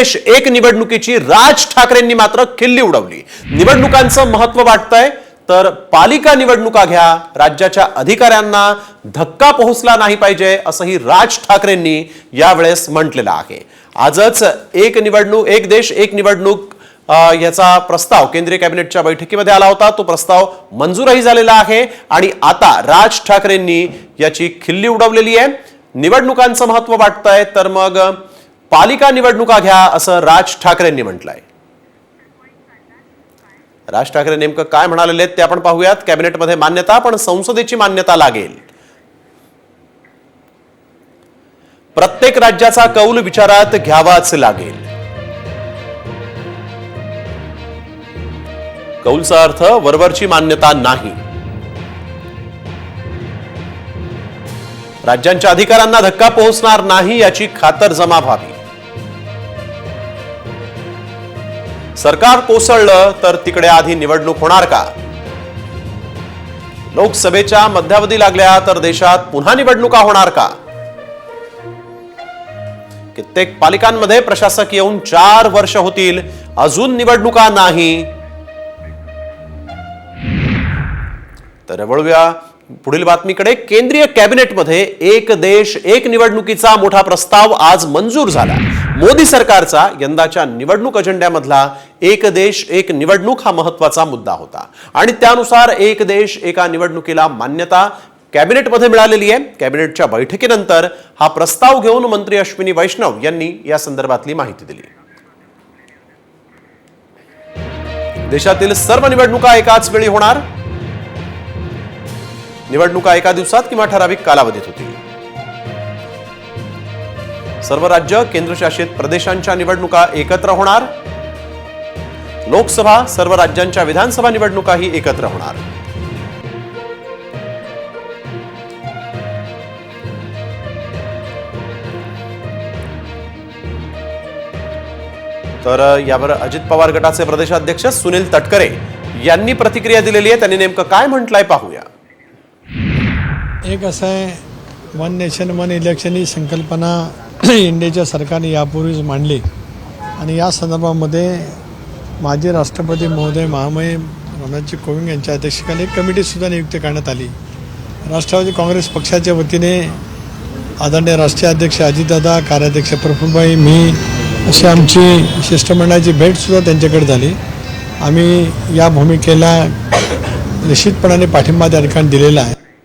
देश एक निवडणुकीची राज ठाकरेंनी मात्र खिल्ली उडवली। निवडणुकांचं महत्त्व वाटतंय तर पालिका निवडणुका घ्या, राज्याच्या अधिकाऱ्यांना धक्का पोहोचला नाही पाहिजे असंही राज ठाकरेंनी यावेळेस म्हटलेलं आहे। आजच एक निवडणूक एक देश एक निवडणूक याचा प्रस्ताव केंद्रीय कॅबिनेटच्या बैठकीमध्ये आला होता। तो प्रस्ताव मंजूरही झालेला आहे आणि आता राज ठाकरेंनी याची खिल्ली उडवलेली आहे। निवडणुकांचं महत्त्व वाटतंय तर मग पालिका निवडणुका घ्या असं राज ठाकरेंनी म्हटलंय। राज ठाकरे नेमकं काय म्हणालेले ते आपण पाहूयात। कॅबिनेटमध्ये मान्यता पण संसदेची मान्यता लागेल। प्रत्येक राज्याचा कौल विचारात घ्यावाच लागेल। कौलचा अर्थ वरवरची मान्यता नाही। राज्यांच्या अधिकारांना धक्का पोहोचणार नाही याची खातरजमा व्हावी। सरकार कोसळलं तर तिकडे आधी निवडणूक होणार का? लोकसभेच्या मध्यावधी लागल्या तर देशात पुन्हा निवडणुका होणार का? कित्येक पालिकांमध्ये प्रशासक येऊन 4 वर्ष होतील, अजून निवडणुका नाही। तर वळूया पुढील बातमीकडे। केंद्रीय कॅबिनेटमध्ये एक देश एक निवडणुकीचा मोठा प्रस्ताव आज मंजूर झाला। मोदी सरकारचा यंदाच्या निवडणूक अजेंड्यामधला एक देश एक निवडणूक हा महत्त्वाचा मुद्दा होता आणि त्यानुसार एक देश एका निवडणुकीला मान्यता कॅबिनेटमध्ये मिळालेली आहे। कॅबिनेटच्या बैठकीनंतर हा प्रस्ताव घेऊन मंत्री अश्विनी वैष्णव यांनी या संदर्भातली माहिती दिली। देशातील सर्व निवडणुका एकाच वेळी होणार। निवडणुका एका दिवसात किंवा ठराविक कालावधीत होतील। सर्व राज्य केंद्रशासित प्रदेशांच्या निवडणुका एकत्र होणार। लोकसभा सर्व राज्यांच्या विधानसभा निवडणुकाही एकत्र होणार। तर यावर अजित पवार गटाचे प्रदेशाध्यक्ष सुनील तटकरे यांनी प्रतिक्रिया दिलेली आहे। त्यांनी नेमकं काय म्हटलंय पाहूया। एक असं आहे, वन नेशन वन इलेक्शन ही संकल्पना इंडियाच्या सरकारने यापूर्वीच मांडली आणि या संदर्भामध्ये माजी राष्ट्रपती महोदय महामहिम रामनाथजी कोविंद यांच्या अध्यक्षतेखाली एक कमिटीसुद्धा नियुक्त करण्यात आली। राष्ट्रवादी काँग्रेस पक्षाच्या वतीने आदरणीय राष्ट्रीय अध्यक्ष अजितदादा, कार्याध्यक्ष प्रफुल्लभाई, मी अशी आमची शिष्टमंडळाची भेटसुद्धा त्यांच्याकडे झाली। आम्ही या भूमिकेला निश्चितपणाने पाठिंबा त्या ठिकाणी दिलेला आहे।